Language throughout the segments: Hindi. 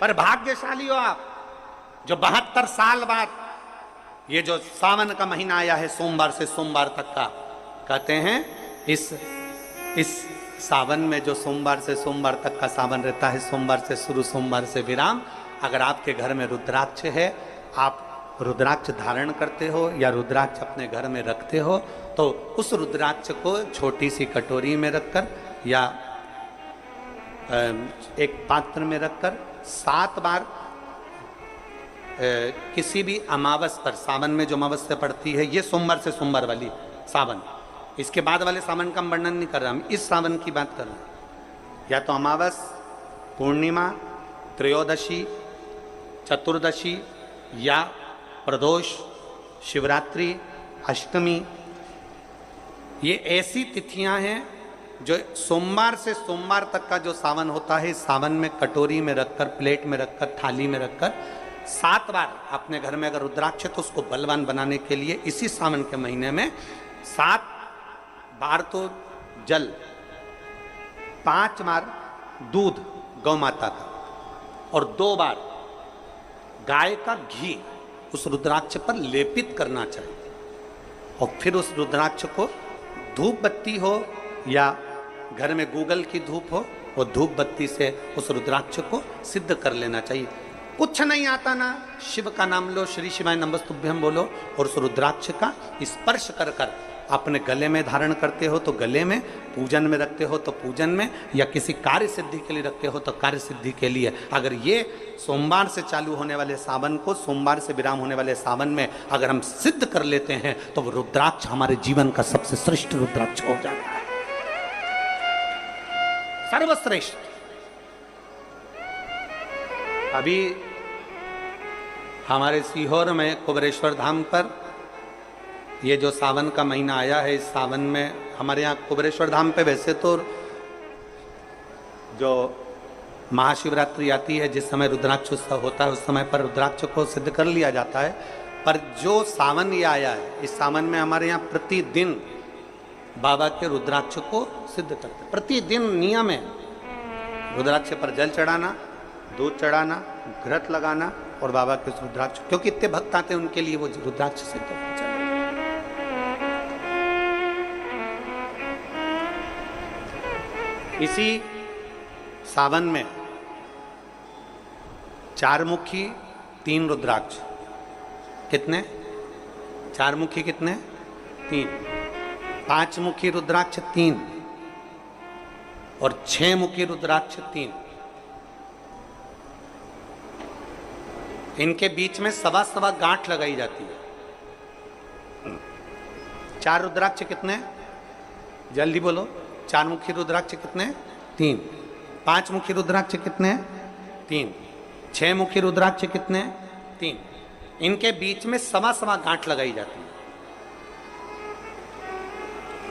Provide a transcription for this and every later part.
पर भाग्यशाली हो आप जो 72 साल बाद ये जो सावन का महीना आया है, सोमवार से सोमवार तक का, कहते हैं इस सावन में जो सोमवार से सोमवार तक का सावन रहता है, सोमवार से शुरू सोमवार से विराम, अगर आपके घर में रुद्राक्ष है, आप रुद्राक्ष धारण करते हो या रुद्राक्ष अपने घर में रखते हो, तो उस रुद्राक्ष को छोटी सी कटोरी में रखकर या एक पात्र में रखकर 7 बार किसी भी अमावस पर, सावन में जो अमावस्या पड़ती है, ये सोमवार से सोमवार वाली सावन, इसके बाद वाले सावन का हम वर्णन नहीं कर रहा, हम इस सावन की बात कर रहे हैं। या तो अमावस, पूर्णिमा, त्रयोदशी, चतुर्दशी या प्रदोष, शिवरात्रि, अष्टमी, ये ऐसी तिथियां हैं जो सोमवार से सोमवार तक का जो सावन होता है, सावन में कटोरी में रखकर, प्लेट में रखकर, थाली में रखकर 7 बार अपने घर में अगर रुद्राक्ष है तो उसको बलवान बनाने के लिए इसी सावन के महीने में 7 बार तो जल, 5 बार दूध गौ माता का और 2 बार गाय का घी उस रुद्राक्ष पर लेपित करना चाहिए। और फिर उस रुद्राक्ष को धूप बत्ती हो या घर में गूगल की धूप हो, वो धूप बत्ती से उस रुद्राक्ष को सिद्ध कर लेना चाहिए। कुछ नहीं आता ना, शिव का नाम लो, श्री शिवाय नमस्तुभ्यम बोलो और उस रुद्राक्ष का स्पर्श कर कर अपने गले में धारण करते हो तो गले में, पूजन में रखते हो तो पूजन में, या किसी कार्य सिद्धि के लिए रखते हो तो कार्य सिद्धि के लिए। अगर ये सोमवार से चालू होने वाले सावन को, सोमवार से विराम होने वाले सावन में अगर हम सिद्ध कर लेते हैं तो वो रुद्राक्ष हमारे जीवन का सबसे श्रेष्ठ रुद्राक्ष हो जाता है, सर्वश्रेष्ठ। अभी हमारे सीहोर में कुबेरेश्वर धाम पर ये जो सावन का महीना आया है, इस सावन में हमारे यहाँ कुबेरेश्वर धाम पे वैसे तो जो महाशिवरात्रि आती है, जिस समय रुद्राक्ष उत्सव होता है, उस समय पर रुद्राक्ष को सिद्ध कर लिया जाता है। पर जो सावन ये आया है, इस सावन में हमारे यहाँ प्रतिदिन बाबा के रुद्राक्ष को सिद्ध करते हैं। प्रतिदिन नियम है रुद्राक्ष पर जल चढ़ाना, दूध चढ़ाना, घृत लगाना और बाबा के रुद्राक्ष, क्योंकि इतने भक्त आते हैं उनके लिए वो रुद्राक्ष सिद्ध हो जाए। इसी सावन में 4 मुखी 3 रुद्राक्ष, कितने? 4 मुखी कितने? 3। 5 मुखी रुद्राक्ष 3 और 6 मुखी रुद्राक्ष 3। इनके बीच में सवा गांठ लगाई जाती है। 4 रुद्राक्ष कितने? जल्दी बोलो। 4 मुखी रुद्राक्ष कितने? 3। 5 मुखी रुद्राक्ष कितने? 3। 6 मुखी रुद्राक्ष कितने? 3। इनके बीच में सवा गांठ लगाई जाती है।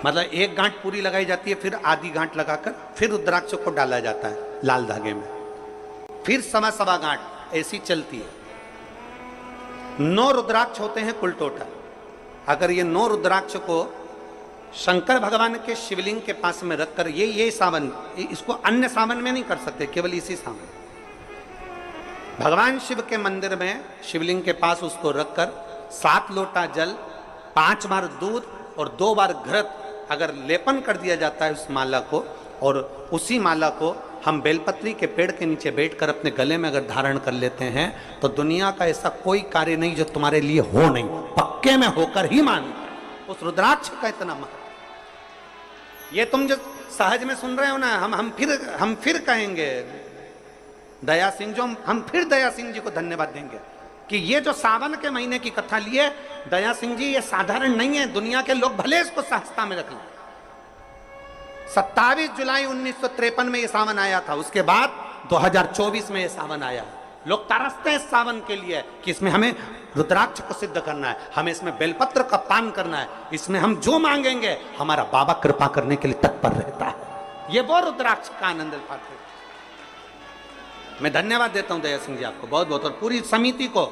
मतलब एक गांठ पूरी लगाई जाती है, फिर आधी गांठ लगाकर फिर रुद्राक्ष को डाला जाता है लाल धागे में, फिर सवा गांठ ऐसी चलती है। 9 रुद्राक्ष होते हैं कुल टोटल। अगर ये 9 रुद्राक्ष को शंकर भगवान के शिवलिंग के पास में रखकर, ये सावन, इसको अन्य सावन में नहीं कर सकते, केवल इसी सावन भगवान शिव के मंदिर में शिवलिंग के पास उसको रखकर 7 लोटा जल, 5 बार दूध और 2 बार घृत अगर लेपन कर दिया जाता है उस माला को, और उसी माला को हम बेलपत्री के पेड़ के नीचे बैठकर अपने गले में अगर धारण कर लेते हैं तो दुनिया का ऐसा कोई कार्य नहीं जो तुम्हारे लिए हो नहीं, पक्के में होकर ही मान। उस रुद्राक्ष का इतना महत्व, ये तुम जो सहज में सुन रहे हो ना, हम फिर कहेंगे दया सिंह, जो हम फिर दया सिंह जी को धन्यवाद देंगे कि ये जो सावन के महीने की कथा लिए दया सिंह जी, ये साधारण नहीं है। दुनिया के लोग भले इसको सहजता में रख लें। 27 जुलाई 1953 में ये सावन आया था, उसके बाद 2024 में ये सावन आया। लोग तरसते हैं इस सावन के लिए कि इसमें हमें रुद्राक्ष को सिद्ध करना है, हमें इसमें बेलपत्र का पान करना है, इसमें हम जो मांगेंगे हमारा बाबा कृपा करने के लिए तत्पर रहता है। ये वो रुद्राक्ष का आनंद पाते। मैं धन्यवाद देता हूं दया सिंह जी आपको बहुत बहुत, और पूरी समिति को।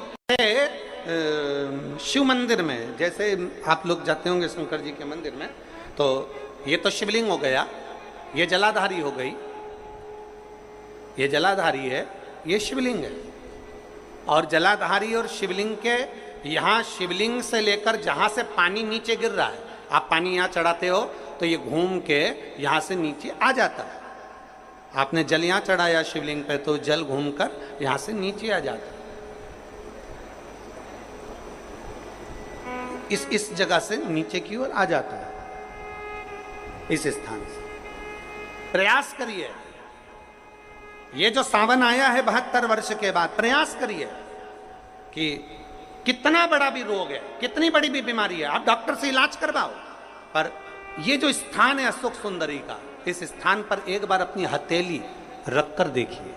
शिव मंदिर में जैसे आप लोग जाते होंगे शंकर जी के मंदिर में, तो ये तो शिवलिंग हो गया, ये जलाधारी हो गई, ये जलाधारी है, ये शिवलिंग है। और जलाधारी और शिवलिंग के यहाँ, शिवलिंग से लेकर जहाँ से पानी नीचे गिर रहा है, आप पानी यहाँ चढ़ाते हो तो ये घूम के यहाँ से नीचे आ जाता है। आपने जल यहाँ चढ़ाया शिवलिंग पे तो जल घूमकर यहाँ से नीचे आ जाता है। इस जगह से नीचे की ओर आ जाता है, इस स्थान से। प्रयास करिए, ये जो सावन आया है 72 वर्ष के बाद, प्रयास करिए कि कितना बड़ा भी रोग है, कितनी बड़ी भी बीमारी है, आप डॉक्टर से इलाज करवाओ, पर ये जो स्थान है अशोक सुंदरी का, इस स्थान पर एक बार अपनी हथेली रखकर देखिए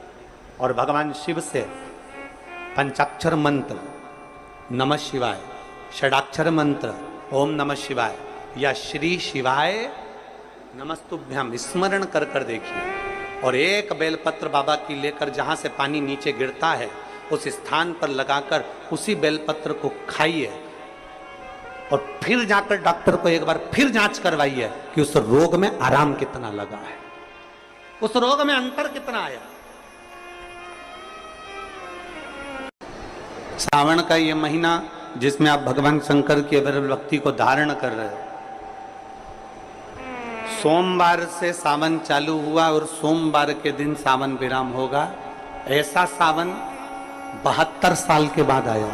और भगवान शिव से पंचाक्षर मंत्र नमः शिवाय, षडाक्षर मंत्र ओम नमः शिवाय या श्री शिवाय नमस्तुभ्यम स्मरण कर कर देखिए। और एक बेलपत्र बाबा की लेकर जहां से पानी नीचे गिरता है उस स्थान पर लगाकर उसी बेलपत्र को खाइए और फिर जाकर डॉक्टर को एक बार फिर जांच करवाइए कि उस रोग में आराम कितना लगा है, उस रोग में अंतर कितना आया। सावन का ये महीना जिसमें आप भगवान शंकर की अविरल भक्ति को धारण कर रहे हो, सोमवार से सावन चालू हुआ और सोमवार के दिन सावन विराम होगा। ऐसा सावन 72 साल के बाद आया।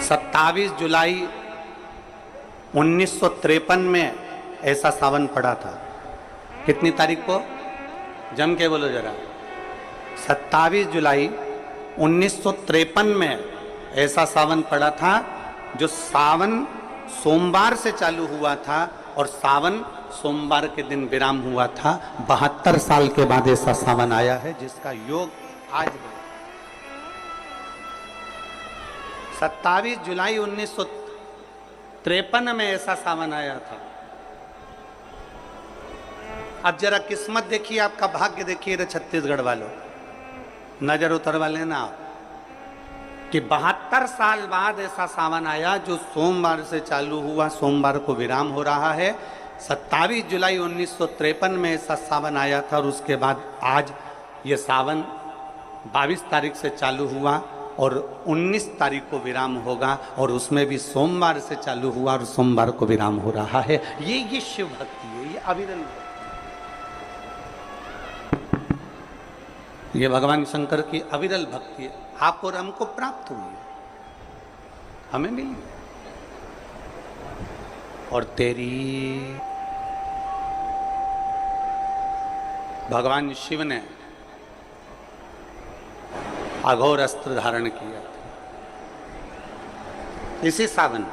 27 जुलाई 1953 में ऐसा सावन पड़ा था। कितनी तारीख को? जम के बोलो जरा। 27 जुलाई 1953 में ऐसा सावन पड़ा था, जो सावन सोमवार से चालू हुआ था और सावन सोमवार के दिन विराम हुआ था। 72 साल के बाद ऐसा सावन आया है जिसका योग आज है। 27 जुलाई 1953 में ऐसा सावन आया था। अब जरा किस्मत देखिए, आपका भाग्य देखिए रे छत्तीसगढ़ वालों, नजर उतरवा लेना आप कि 72 साल बाद ऐसा सावन आया जो सोमवार से चालू हुआ, सोमवार को विराम हो रहा है। 27 जुलाई 1953 में ऐसा सावन आया था और उसके बाद आज ये सावन 22 तारीख से चालू हुआ और 19 तारीख को विराम होगा, और उसमें भी सोमवार से चालू हुआ और सोमवार को विराम हो रहा है। ये शिव भक्ति है, ये अविरल भक्ति, ये भगवान शंकर की अविरल भक्ति है। आप और हमको प्राप्त हुई है, हमें मिली, और तेरी भगवान शिव ने अघोर अस्त्र धारण किया था इसी सावन।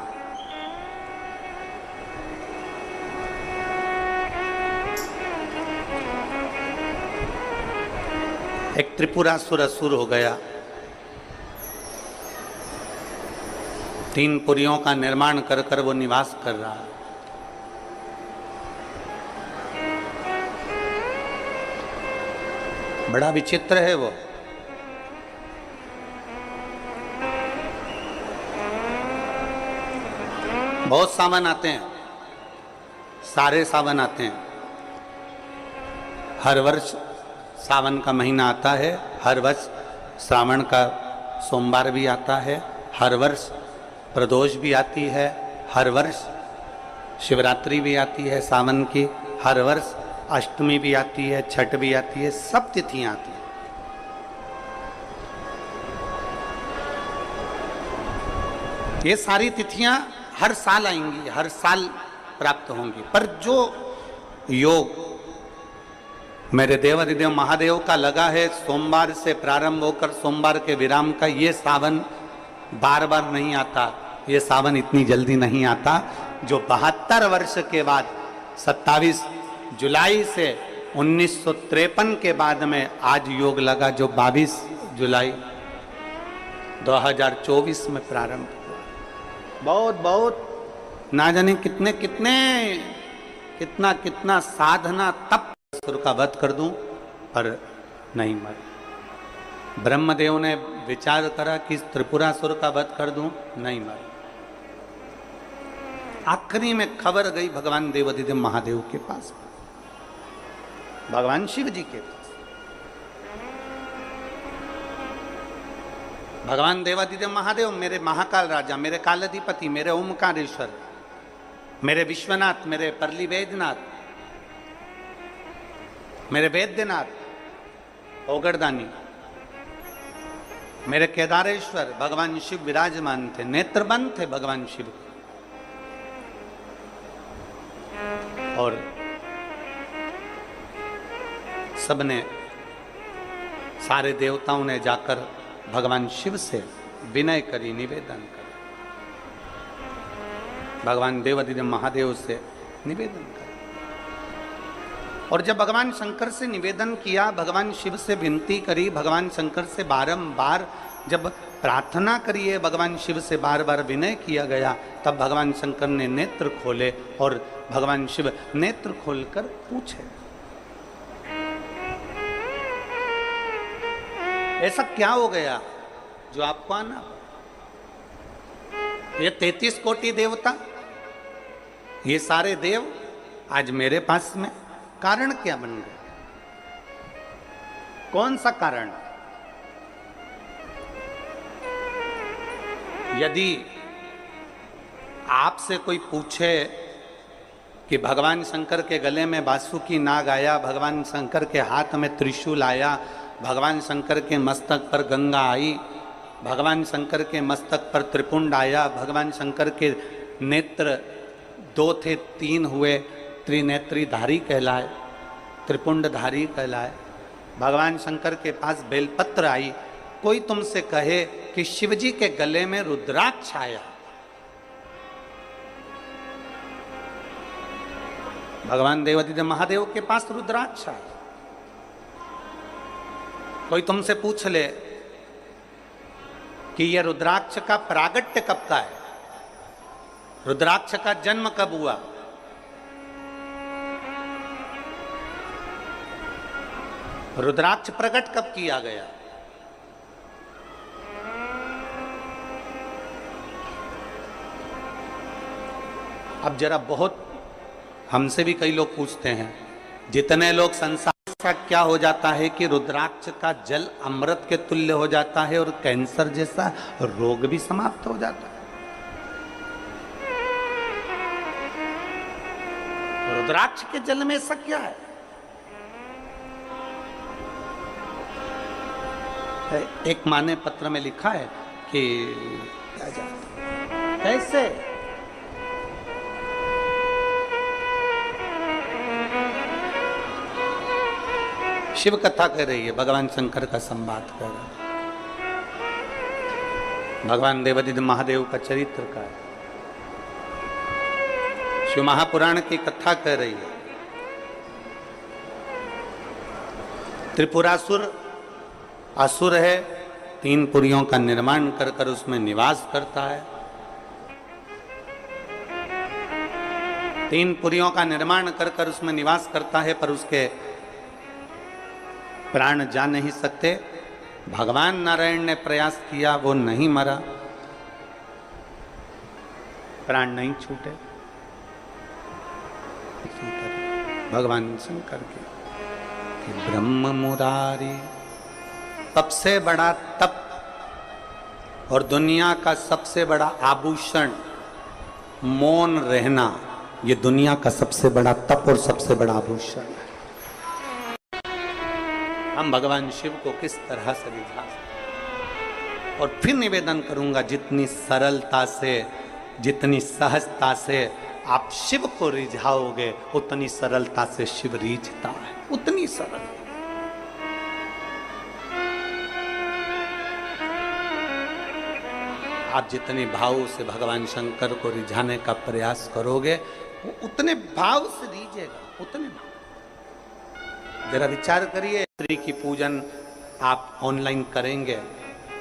एक त्रिपुरासुर असुर हो गया, 3 पुरियों का निर्माण कर कर वो निवास कर रहा है। बड़ा विचित्र है वो। बहुत सावन आते हैं, सारे सावन आते हैं। हर वर्ष सावन का महीना आता है, हर वर्ष श्रावण का सोमवार भी आता है, हर वर्ष प्रदोष भी आती है, हर वर्ष शिवरात्रि भी आती है सावन की, हर वर्ष अष्टमी भी आती है, छठ भी आती है, सब तिथियां आती हैं। ये सारी तिथियां हर साल आएंगी, हर साल प्राप्त होंगी, पर जो योग मेरे देवाधिदेव महादेव का लगा है सोमवार से प्रारंभ होकर सोमवार के विराम का, ये सावन बार बार नहीं आता, ये सावन इतनी जल्दी नहीं आता। जो 72 वर्ष के बाद 27 जुलाई से 1953 के बाद में आज योग लगा, जो 22 जुलाई 2024 में प्रारंभ हुआ। बहुत बहुत ना जाने कितने कितने कितना कितना साधना तप असुर का वध कर दूं, पर नहीं मर। ब्रह्मदेव ने विचार करा कि त्रिपुरासुर का वध कर दूं, नहीं मर। आखिरी में खबर गई भगवान देवाधिदेव महादेव के पास। भगवान शिव जी के पास। भगवान देवादिदेव महादेव, मेरे महाकाल राजा, मेरे कालाधिपति, मेरे ओमकारेश्वर, मेरे विश्वनाथ, मेरे परली वैद्यनाथ, मेरे वैद्यनाथ, ओगरदानी, मेरे केदारेश्वर, भगवान शिव विराजमान थे, नेत्रबंद थे भगवान शिव। और सबने, सारे देवताओं ने जाकर भगवान शिव से विनय करी, निवेदन कर, भगवान देवादिदेव महादेव से निवेदन कर। और जब भगवान शंकर से निवेदन किया, भगवान शिव से विनती करी, भगवान शंकर से बारंबार जब प्रार्थना करिए, भगवान शिव से बार बार विनय किया गया, तब भगवान शंकर ने नेत्र खोले और भगवान शिव नेत्र खोलकर पूछे, ऐसा क्या हो गया जो आपको आना? ये 33 कोटि देवता, ये सारे देव आज मेरे पास में कारण क्या बन गए? कौन सा कारण? यदि आपसे कोई पूछे कि भगवान शंकर के गले में बासुकी नाग आया, भगवान शंकर के हाथ में त्रिशूल आया, भगवान शंकर के मस्तक पर गंगा आई, भगवान शंकर के मस्तक पर त्रिपुंड आया, भगवान शंकर के नेत्र 2 थे 3 हुए, त्रिनेत्रीधारी कहलाए, त्रिपुंडधारी कहलाए, भगवान शंकर के पास बेलपत्र आई, कोई तुमसे कहे कि शिवजी के गले में रुद्राक्ष आया, भगवान देवादिदेव महादेव के पास रुद्राक्ष आया, कोई तुमसे पूछ ले कि यह रुद्राक्ष का प्रागट्य कब का है, रुद्राक्ष का जन्म कब हुआ, रुद्राक्ष प्रकट कब किया गया, अब जरा बहुत हमसे भी कई लोग पूछते हैं, जितने लोग संसार का क्या हो जाता है कि रुद्राक्ष का जल अमृत के तुल्य हो जाता है और कैंसर जैसा रोग भी समाप्त हो जाता है। रुद्राक्ष के जल में ऐसा क्या है? एक माँ ने पत्र में लिखा है कि क्या जाता कैसे शिव कथा कह रही है, भगवान शंकर का संवाद कर रहा है, भगवान देवादिदेव महादेव का चरित्र का है, शिव महापुराण की कथा कह रही है। त्रिपुरासुर असुर है, 3 पुरियों का निर्माण कर कर उसमें निवास करता है, 3 पुरियों का निर्माण कर कर उसमें निवास करता है, पर उसके प्राण जा नहीं सकते। भगवान नारायण ने प्रयास किया, वो नहीं मरा, प्राण नहीं छूटे। भगवान शंकर के ब्रह्म मुरारी, सबसे बड़ा तप और दुनिया का सबसे बड़ा आभूषण मौन रहना, ये दुनिया का सबसे बड़ा तप और सबसे बड़ा आभूषण है। हम भगवान शिव को किस तरह से रिझा सकते? और फिर निवेदन करूंगा, जितनी सरलता से, जितनी सहजता से आप शिव को रिझाओगे, उतनी सरलता से शिव रिझता है, उतनी सरल। आप जितने भाव से भगवान शंकर को रिझाने का प्रयास करोगे, वो उतने भाव से रिझेगा, उतने भाव। जरा विचार करिए, स्त्री की पूजन आप ऑनलाइन करेंगे,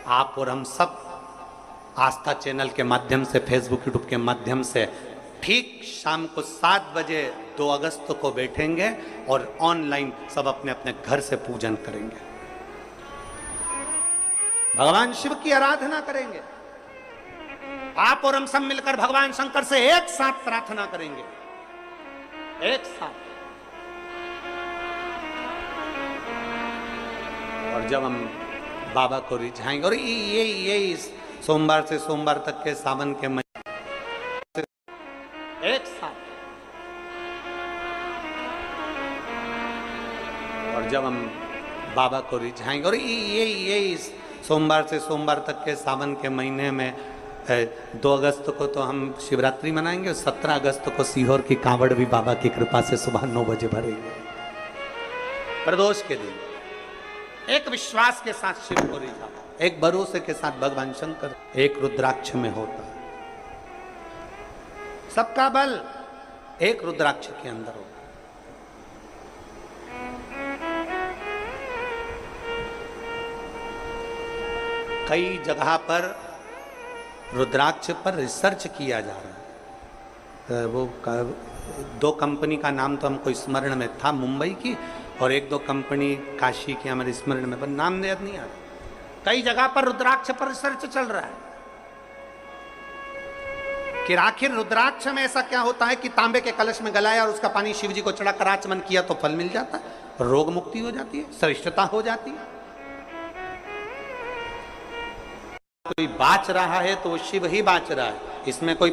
आप और हम सब आस्था चैनल के माध्यम से, फेसबुक यूट्यूब के माध्यम से ठीक शाम को 7 बजे 2 अगस्त को बैठेंगे और ऑनलाइन सब अपने अपने घर से पूजन करेंगे, भगवान शिव की आराधना करेंगे। आप और हम सब मिलकर भगवान शंकर से एक साथ प्रार्थना करेंगे, एक साथ। और जब हम बाबा को रिझाएंगे, और ये सोमवार से सोमवार तक के सावन के महीने एक साथ, और जब हम बाबा को रिझाएंगे, और ये सोमवार से सोमवार तक के सावन के महीने में 2 अगस्त को तो हम शिवरात्रि मनाएंगे, 17 अगस्त को सीहोर की कांवड़ भी बाबा की कृपा से सुबह 9 बजे भरेंगे। प्रदोष के दिन एक विश्वास के साथ शिव को रिझा, एक भरोसे के साथ भगवान शंकर, एक रुद्राक्ष में होता है। सबका बल एक रुद्राक्ष के अंदर होता है। कई जगह पर रुद्राक्ष पर रिसर्च किया जा रहा है। वो 2 कंपनी का नाम तो हमको स्मरण में था, मुंबई की, और 1-2 कंपनी काशी की हमारे स्मरण में, पर नाम याद नहीं आ रहा। कई जगह पर रुद्राक्ष पर रिसर्च चल रहा है कि आखिर रुद्राक्ष में ऐसा क्या होता है कि तांबे के कलश में गलाया और उसका पानी शिव जी को चढ़ाकर आचमन किया तो फल मिल जाता है, रोग मुक्ति हो जाती है, श्रेष्ठता हो जाती है। कोई बाच रहा है तो वो शिव ही बाच रहा है, इसमें कोई